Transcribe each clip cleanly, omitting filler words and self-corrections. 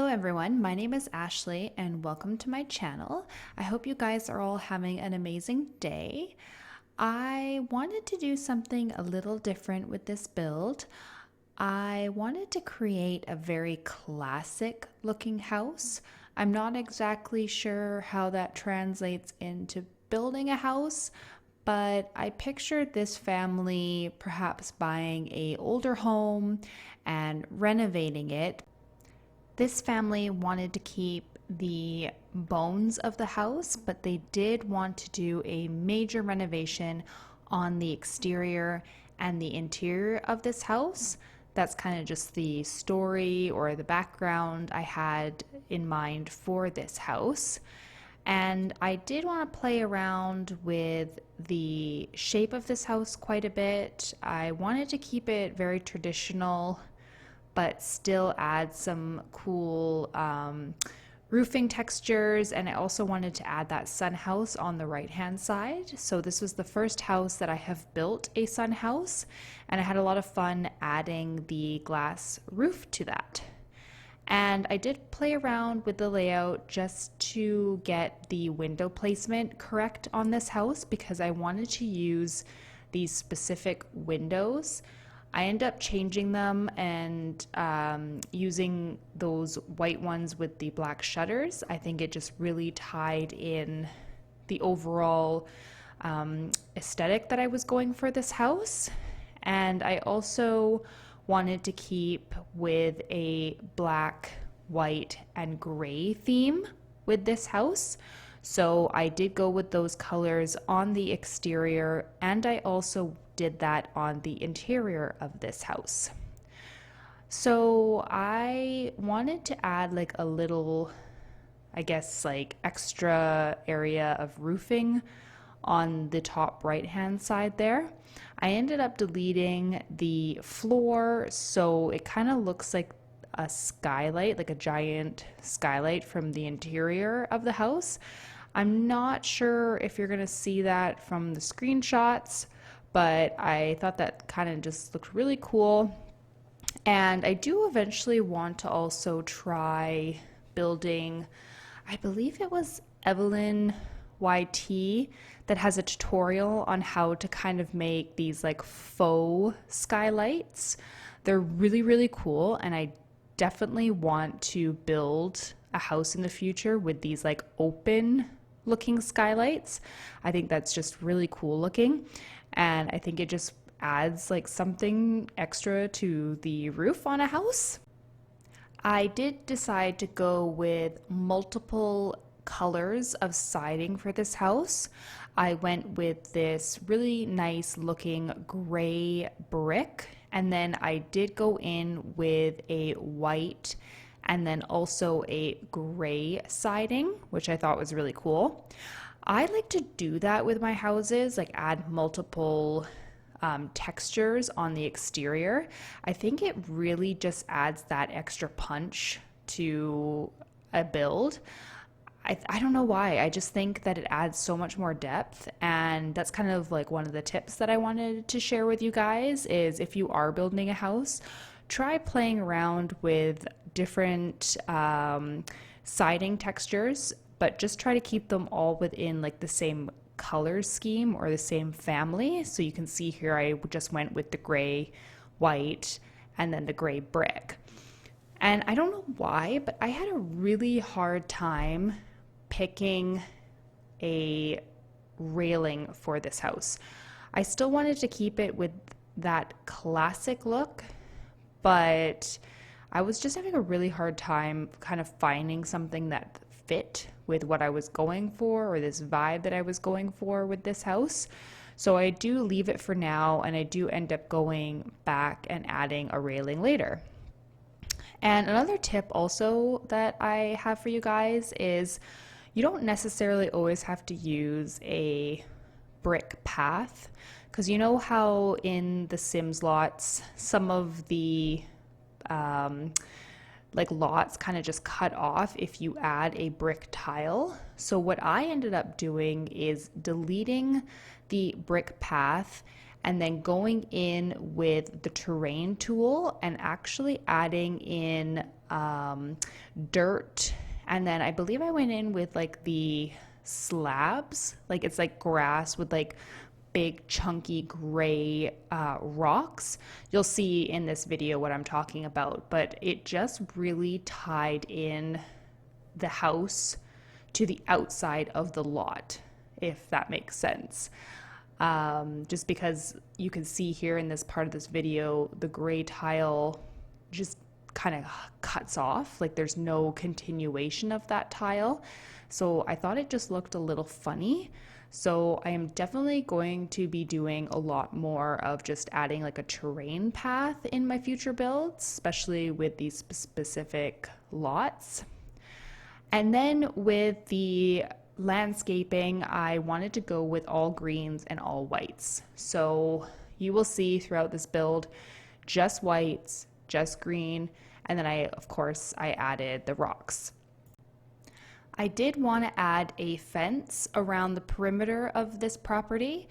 Hello everyone, my name is Ashley and welcome to my channel. I hope you guys are all having an amazing day. I wanted to do something a little different with this build. I wanted to create a very classic looking house. I'm not exactly sure how that translates into building a house, but I pictured this family perhaps buying an older home and renovating it. This family wanted to keep the bones of the house, but they did want to do a major renovation on the exterior and the interior of this house. That's kind of just the story or the background I had in mind for this house. And I did want to play around with the shape of this house quite a bit. I wanted to keep it very traditional, but still add some cool roofing textures. And I also wanted to add that sun house on the right hand side. So this was the first house that I have built a sun house, and I had a lot of fun adding the glass roof to that. And I did play around with the layout just to get the window placement correct on this house because I wanted to use these specific windows. I end up changing them and using those white ones with the black shutters. I think it just really tied in the overall aesthetic that I was going for this house. And I also wanted to keep with a black, white, and gray theme with this house. So I did go with those colors on the exterior, and I also did that on the interior of this house. So I wanted to add like a little, I guess, like extra area of roofing on the top right hand side there. I ended up deleting the floor, so it kind of looks like a skylight, like a giant skylight from the interior of the house. I'm not sure if you're going to see that from the screenshots, but I thought that kind of just looked really cool. And I do eventually want to also try building, I believe it was Evelyn YT that has a tutorial on how to kind of make these like faux skylights. They're really, really cool, and I definitely want to build a house in the future with these like open looking skylights. I think that's just really cool looking, and I think it just adds like something extra to the roof on a house. I did decide to go with multiple colors of siding for this house. I went with this really nice looking gray brick, and then I did go in with a white and then also a gray siding, which I thought was really cool. I like to do that with my houses, like add multiple textures on the exterior. I think it really just adds that extra punch to a build. I don't know why. I just think that it adds so much more depth, and that's kind of like one of the tips that I wanted to share with you guys is if you are building a house, try playing around with different siding textures, but just try to keep them all within like the same color scheme or the same family. So you can see here I just went with the gray, white, and then the gray brick. And I don't know why, but I had a really hard time picking a railing for this house. I still wanted to keep it with that classic look, but I was just having a really hard time kind of finding something that fit with what I was going for, or this vibe that I was going for with this house. So I do leave it for now, and I do end up going back and adding a railing later. And another tip also that I have for you guys is you don't necessarily always have to use a brick path, because you know how in the Sims lots some of the like lots kind of just cut off if you add a brick tile. So what I ended up doing is deleting the brick path and then going in with the terrain tool and actually adding in dirt. And then I believe I went in with like the slabs, like it's like grass with like big chunky gray rocks. You'll see in this video what I'm talking about, but it just really tied in the house to the outside of the lot, if that makes sense. Just because you can see here in this part of this video, the gray tile just kind of cuts off, like there's no continuation of that tile. So I thought it just looked a little funny. So I am definitely going to be doing a lot more of just adding like a terrain path in my future builds, especially with these specific lots. And then with the landscaping, I wanted to go with all greens and all whites. So you will see throughout this build, just whites, just green, and then of course, I added the rocks. I did want to add a fence around the perimeter of this property,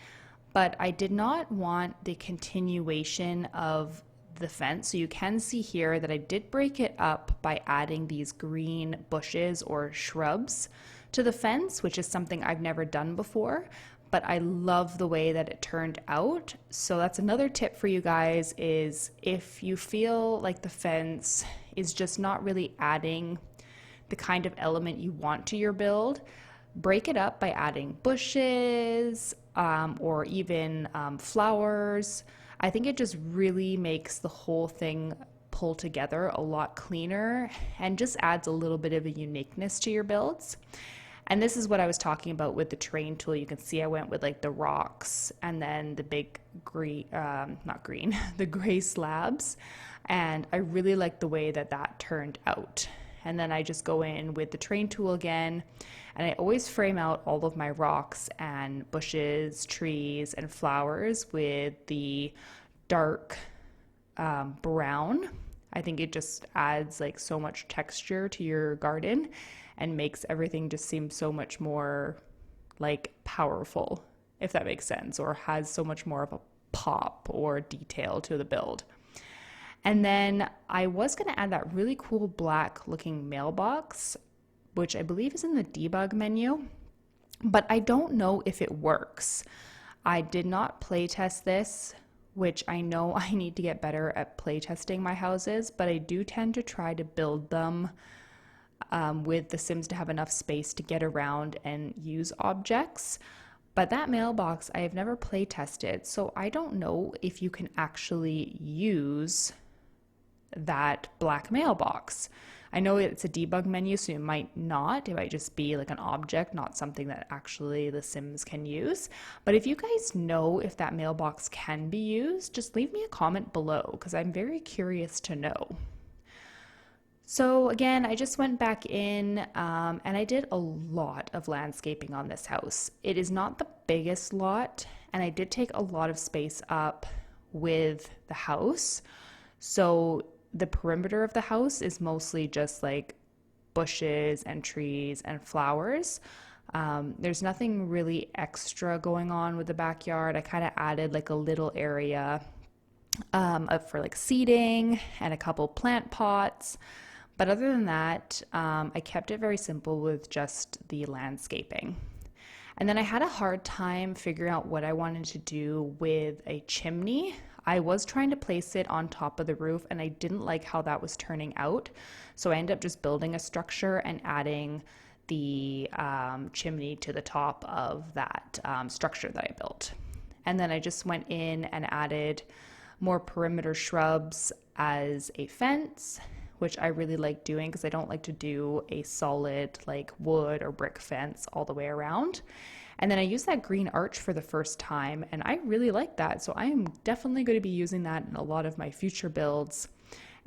but I did not want the continuation of the fence. So you can see here that I did break it up by adding these green bushes or shrubs to the fence, which is something I've never done before, but I love the way that it turned out. So that's another tip for you guys, is if you feel like the fence is just not really adding the kind of element you want to your build, break it up by adding bushes or even flowers. I think it just really makes the whole thing pull together a lot cleaner and just adds a little bit of a uniqueness to your builds. And this is what I was talking about with the terrain tool. You can see I went with like the rocks and then the big green, not green, the gray slabs. And I really like the way that that turned out. And then I just go in with the terrain tool again, and I always frame out all of my rocks and bushes, trees, and flowers with the dark brown. I think it just adds like so much texture to your garden and makes everything just seem so much more like powerful, if that makes sense, or has so much more of a pop or detail to the build. And then I was going to add that really cool black looking mailbox, which I believe is in the debug menu, but I don't know if it works. I did not play test this, which I know I need to get better at play testing my houses, but I do tend to try to build them with the Sims to have enough space to get around and use objects. But that mailbox I have never play tested, so I don't know if you can actually use that black mailbox. I know it's a debug menu, so it might not. It might just be like an object, not something that actually the Sims can use. But if you guys know if that mailbox can be used, just leave me a comment below, because I'm very curious to know. So again, I just went back in and I did a lot of landscaping on this house. It is not the biggest lot, and I did take a lot of space up with the house. So the perimeter of the house is mostly just like bushes and trees and flowers. There's nothing really extra going on with the backyard. I kind of added like a little area for like seating and a couple plant pots. But other than that, I kept it very simple with just the landscaping. And then I had a hard time figuring out what I wanted to do with a chimney. I was trying to place it on top of the roof, and I didn't like how that was turning out. So I ended up just building a structure and adding the chimney to the top of that structure that I built. And then I just went in and added more perimeter shrubs as a fence, which I really like doing because I don't like to do a solid like wood or brick fence all the way around. And then I used that green arch for the first time, and I really like that. So I am definitely going to be using that in a lot of my future builds.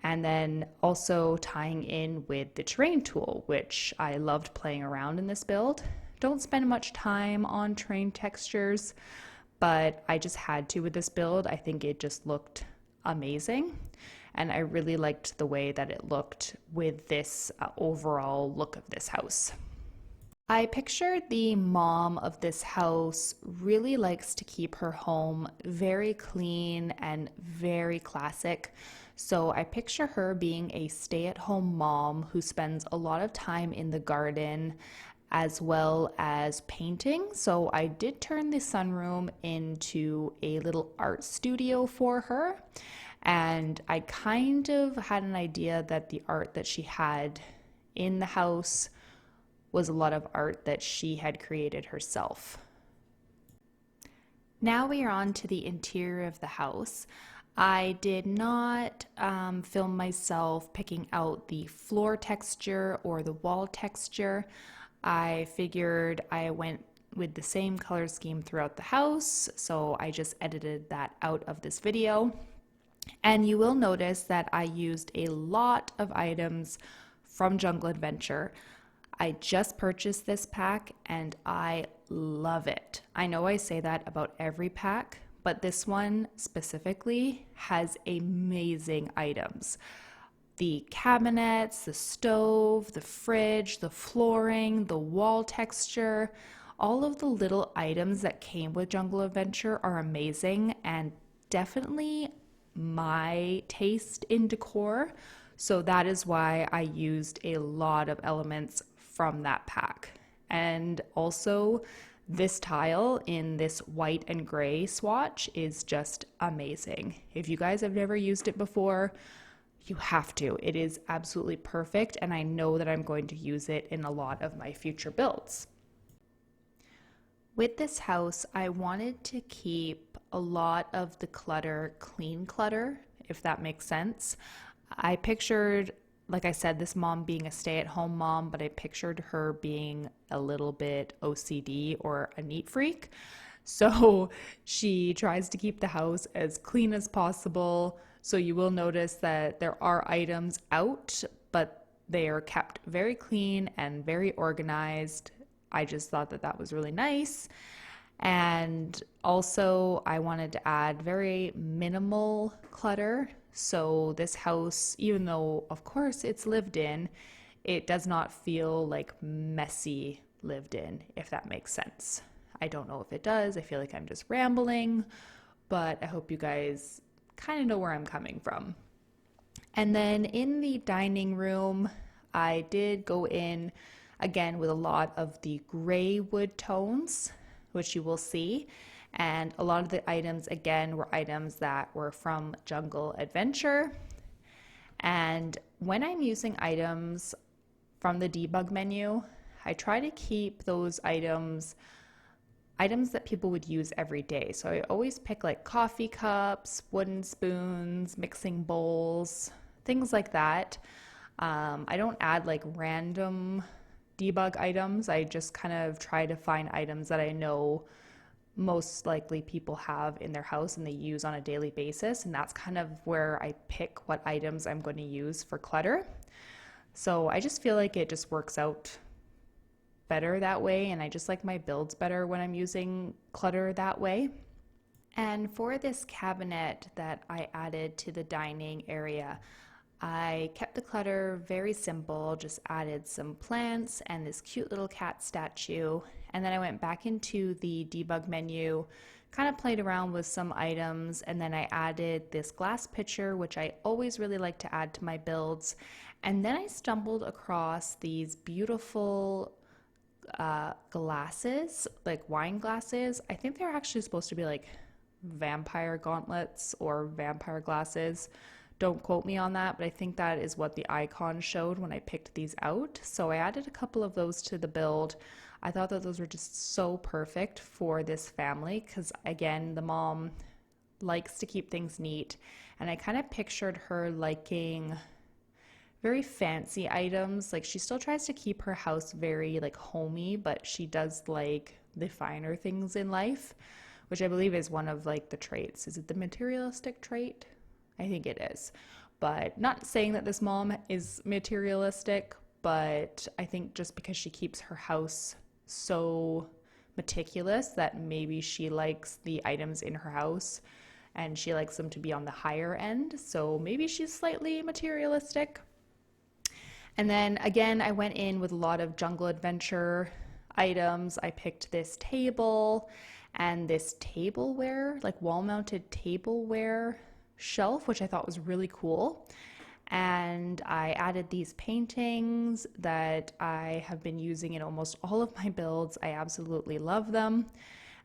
And then also tying in with the terrain tool, which I loved playing around in this build. Don't spend much time on terrain textures, but I just had to with this build. I think it just looked amazing. And I really liked the way that it looked with this overall look of this house. I pictured the mom of this house really likes to keep her home very clean and very classic. So I picture her being a stay-at-home mom who spends a lot of time in the garden as well as painting. So I did turn the sunroom into a little art studio for her. And I kind of had an idea that the art that she had in the house was a lot of art that she had created herself. Now we are on to the interior of the house. I did not film myself picking out the floor texture or the wall texture. I figured I went with the same color scheme throughout the house, so I just edited that out of this video. And you will notice that I used a lot of items from Jungle Adventure. I just purchased this pack and I love it. I know I say that about every pack, but this one specifically has amazing items. The cabinets, the stove, the fridge, the flooring, the wall texture, all of the little items that came with Jungle Adventure are amazing and definitely my taste in decor. So that is why I used a lot of elements from that pack. And also this tile in this white and gray swatch is just amazing. If you guys have never used it before, you have to. It is absolutely perfect, and I know that I'm going to use it in a lot of my future builds. With this house, I wanted to keep a lot of the clutter clean clutter, if that makes sense. I pictured, like I said, this mom being a stay-at-home mom, but I pictured her being a little bit OCD or a neat freak. So she tries to keep the house as clean as possible. So you will notice that there are items out, but they are kept very clean and very organized. I just thought that that was really nice. And also I wanted to add very minimal clutter. So this house, even though of course it's lived in, it does not feel like messy lived in, if that makes sense. I don't know if it does. I feel like I'm just rambling, but I hope you guys kind of know where I'm coming from. And then in the dining room, I did go in again with a lot of the gray wood tones, which you will see. And a lot of the items, again, were items that were from Jungle Adventure. And when I'm using items from the debug menu, I try to keep those items that people would use every day. So I always pick like coffee cups, wooden spoons, mixing bowls, things like that. I don't add like random debug items. I just kind of try to find items that I know most likely people have in their house and they use on a daily basis. And that's kind of where I pick what items I'm going to use for clutter. So I just feel like it just works out better that way, and I just like my builds better when I'm using clutter that way. And for this cabinet that I added to the dining area, I kept the clutter very simple, just added some plants and this cute little cat statue, and then I went back into the debug menu, kind of played around with some items, and then I added this glass pitcher, which I always really like to add to my builds. And then I stumbled across these beautiful glasses, like wine glasses. I think they're actually supposed to be like vampire gauntlets or vampire glasses. Don't quote me on that, but I think that is what the icon showed when I picked these out. So I added a couple of those to the build. I thought that those were just so perfect for this family because, again, the mom likes to keep things neat, and I kind of pictured her liking very fancy items. Like, she still tries to keep her house very like homey, but she does like the finer things in life, which I believe is one of like the traits. Is it the materialistic trait? I think it is. But not saying that this mom is materialistic, but I think just because she keeps her house so meticulous that maybe she likes the items in her house and she likes them to be on the higher end. So maybe she's slightly materialistic. And then again, I went in with a lot of Jungle Adventure items. I picked this table and this tableware, like wall-mounted tableware shelf, which I thought was really cool. And I added these paintings that I have been using in almost all of my builds. I absolutely love them.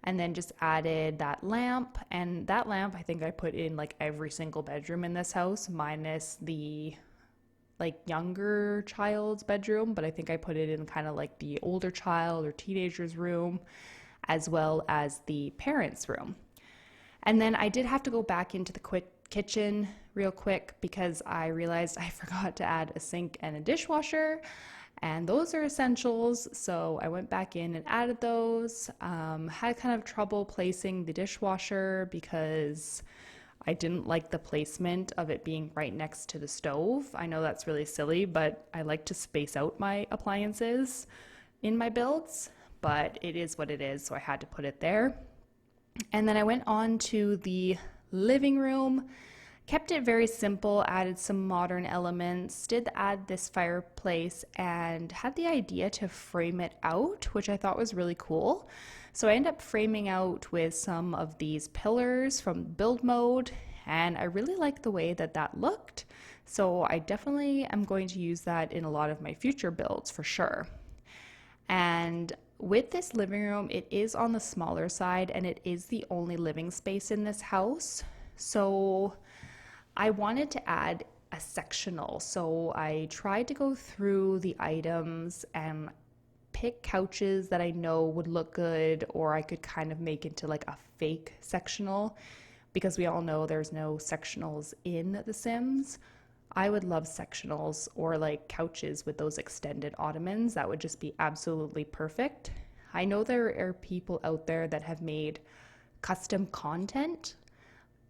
And then just added that lamp, and that lamp I think I put in like every single bedroom in this house minus the like younger child's bedroom, but I think I put it in kind of like the older child or teenager's room as well as the parents' room. And then I did have to go back into the kitchen real quick because I realized I forgot to add a sink and a dishwasher, and those are essentials. So I went back in and added those. Had kind of trouble placing the dishwasher because I didn't like the placement of it being right next to the stove. I know that's really silly, but I like to space out my appliances in my builds, but it is what it is, so I had to put it there. And then I went on to the living room, kept it very simple, added some modern elements, did add this fireplace, and had the idea to frame it out, which I thought was really cool. So I ended up framing out with some of these pillars from build mode, and I really like the way that that looked. So I definitely am going to use that in a lot of my future builds for sure. And with this living room, it is on the smaller side and it is the only living space in this house. So I wanted to add a sectional. So I tried to go through the items and pick couches that I know would look good, or I could kind of make into like a fake sectional, because we all know there's no sectionals in The Sims. I would love sectionals or like couches with those extended ottomans. That would just be absolutely perfect. I know there are people out there that have made custom content.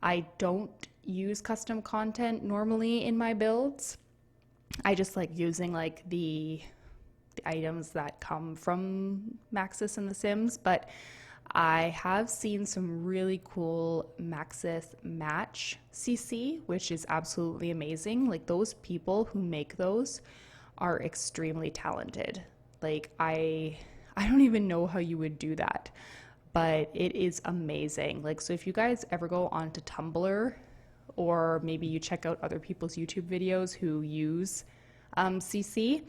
I don't use custom content normally in my builds. I just like using like the items that come from Maxis and The Sims, but I have seen some really cool Maxis match CC, which is absolutely amazing. Like those people who make those are extremely talented. Like I don't even know how you would do that, but it is amazing. Like, so if you guys ever go onto Tumblr, or maybe you check out other people's YouTube videos who use CC,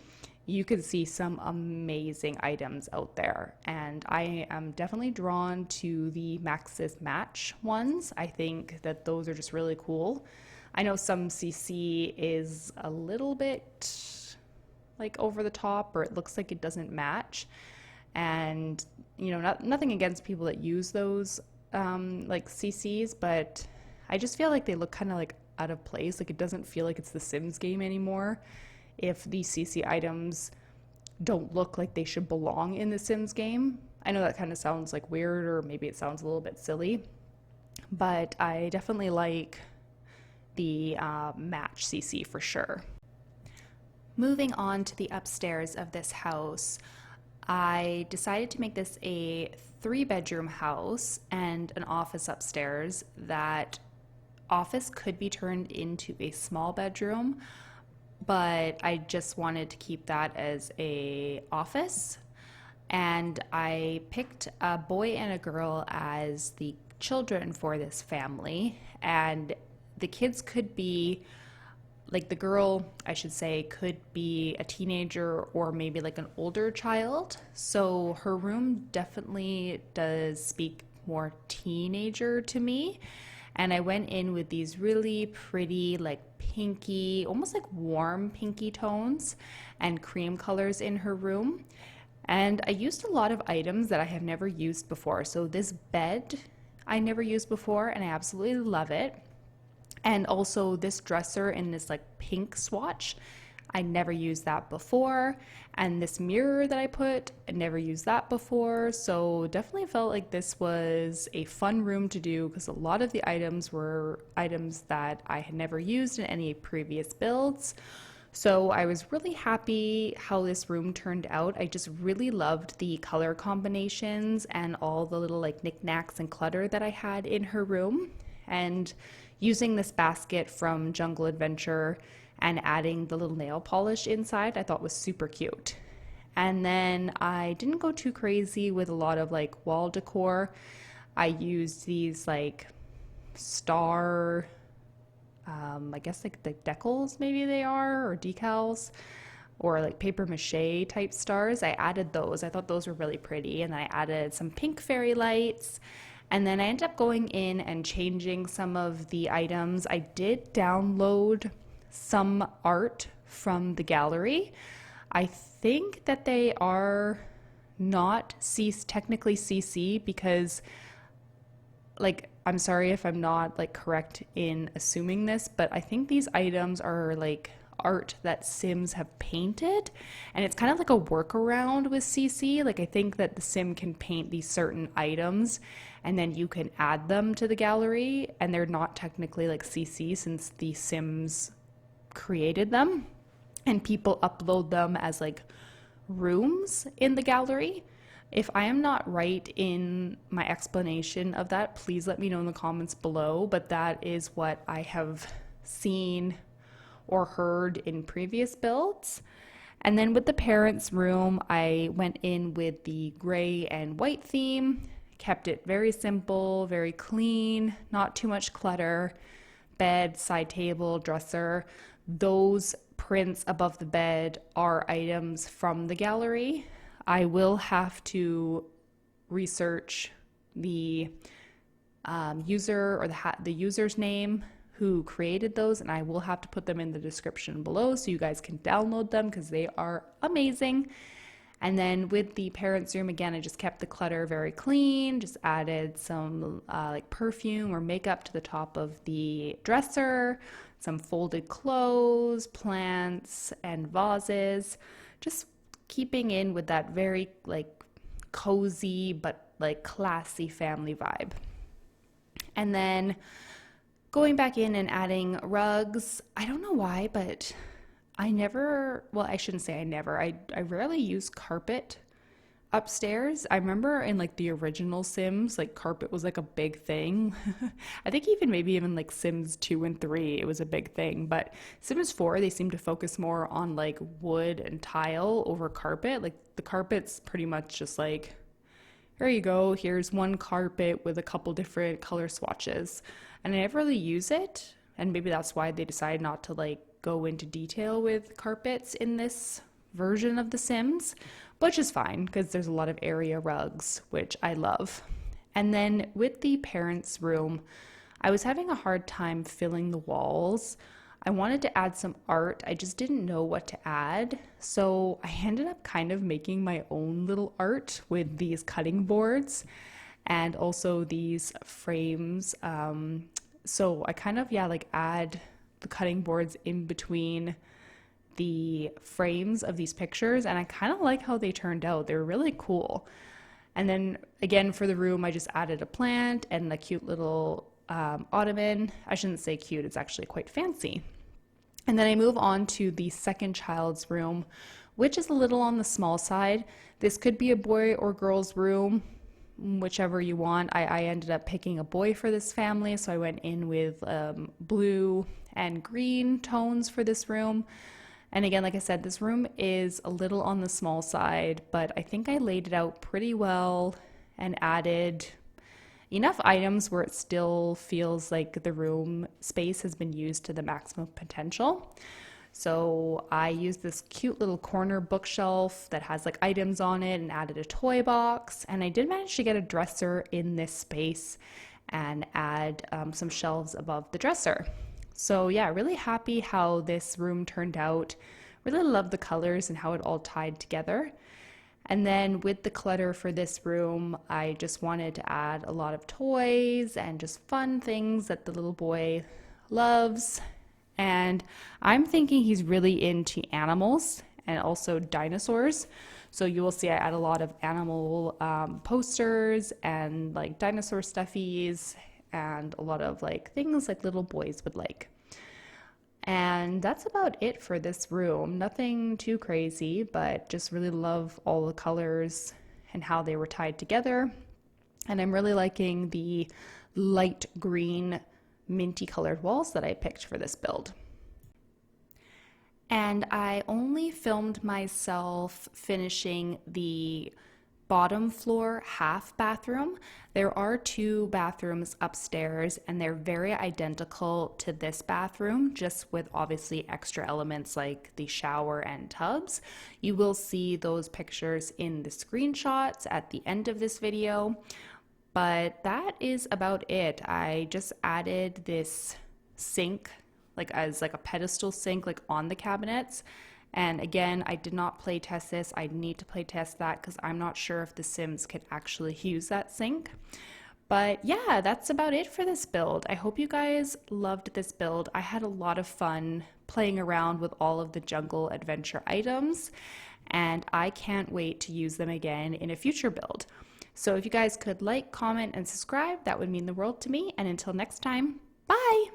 you can see some amazing items out there. And I am definitely drawn to the Maxis match ones. I think that those are just really cool. I know some CC is a little bit like over the top, or it looks like it doesn't match. And you know, nothing against people that use those like CCs, but I just feel like they look kind of like out of place. Like it doesn't feel like it's the Sims game anymore if the CC items don't look like they should belong in the Sims game. I know that kind of sounds like weird, or maybe it sounds a little bit silly, but I definitely like the match CC for sure. Moving on to the upstairs of this house, I decided to make this a 3-bedroom house and an office upstairs. That office could be turned into a small bedroom, but I just wanted to keep that as a office. And I picked a boy and a girl as the children for this family, and the kids could be like, the girl, I should say, could be a teenager or maybe like an older child. So her room definitely does speak more teenager to me. And I went in with these really pretty, like pinky, almost like warm pinky tones and cream colors in her room. And I used a lot of items that I have never used before. So this bed I never used before, and I absolutely love it. And also this dresser in this like pink swatch, I never used that before. And this mirror that I put, I never used that before. So definitely felt like this was a fun room to do, because a lot of the items were items that I had never used in any previous builds. So I was really happy how this room turned out. I just really loved the color combinations and all the little like knickknacks and clutter that I had in her room. And using this basket from Jungle Adventure and adding the little nail polish inside, I thought was super cute. And then I didn't go too crazy with a lot of like wall decor. I used these like star, I guess like the decals maybe they are, or decals, or like paper mache type stars. I added those. I thought those were really pretty. And I added some pink fairy lights. And then I ended up going in and changing some of the items. I did download some art from the gallery. I think that they are not technically CC because, like, I'm sorry if I'm not like correct in assuming this, but I think these items are like art that Sims have painted, and it's kind of like a workaround with CC. Like, I think that the Sim can paint these certain items and then you can add them to the gallery, and they're not technically like CC since the Sims created them, and people upload them as like rooms in the gallery. If I am not right in my explanation of that, please let me know in the comments below, but that is what I have seen or heard in previous builds. And then with the parents' room, I went in with the gray and white theme, kept it very simple, very clean, not too much clutter. Bed, side table, dresser. Those prints above the bed are items from the gallery. I will have to research the user or the user's name who created those, and I will have to put them in the description below so you guys can download them because they are amazing. And then with the parents' room, again, I just kept the clutter very clean, just added some like perfume or makeup to the top of the dresser, some folded clothes, plants, and vases, just keeping in with that very like cozy but like classy family vibe. And then going back in and adding rugs. I don't know why, but I shouldn't say I never. I rarely use carpet upstairs. I remember in like the original Sims, like carpet was like a big thing. I think maybe even like Sims 2 and 3, it was a big thing. But Sims 4, they seem to focus more on like wood and tile over carpet. Like the carpet's pretty much just like, here you go, here's one carpet with a couple different color swatches. And I never really use it. And maybe that's why they decided not to like go into detail with carpets in this version of The Sims, which is fine because there's a lot of area rugs, which I love. And then with the parents' room, I was having a hard time filling the walls. I wanted to add some art. I just didn't know what to add. So I ended up kind of making my own little art with these cutting boards and also these frames. So I kind of, like add the cutting boards in between the frames of these pictures, and I kind of like how they turned out. They were really cool. And then again, for the room, I just added a plant and a cute little ottoman. I shouldn't say cute, it's actually quite fancy. And then I move on to the second child's room, which is a little on the small side. This could be a boy or girl's room, whichever you want. I ended up picking a boy for this family, so I went in with blue and green tones for this room. And again, like I said, this room is a little on the small side, but I think I laid it out pretty well and added enough items where it still feels like the room space has been used to the maximum potential. So I used this cute little corner bookshelf that has like items on it and added a toy box. And I did manage to get a dresser in this space and add some shelves above the dresser. So yeah, really happy how this room turned out. Really love the colors and how it all tied together. And then with the clutter for this room, I just wanted to add a lot of toys and just fun things that the little boy loves. And I'm thinking he's really into animals and also dinosaurs. So you will see I add a lot of animal posters and like dinosaur stuffies and a lot of like things like little boys would like. And that's about it for this room. Nothing too crazy, but just really love all the colors and how they were tied together. And I'm really liking the light green minty colored walls that I picked for this build. And I only filmed myself finishing the bottom floor half bathroom. There are two bathrooms upstairs and they're very identical to this bathroom, just with obviously extra elements like the shower and tubs. You will see those pictures in the screenshots at the end of this video. But that is about it. I just added this sink like as like a pedestal sink like on the cabinets. And again, I did not play test this. I need to play test that because I'm not sure if the Sims could actually use that sink. But yeah, that's about it for this build. I hope you guys loved this build. I had a lot of fun playing around with all of the jungle adventure items, and I can't wait to use them again in a future build. So if you guys could like, comment, and subscribe, that would mean the world to me. And until next time, bye!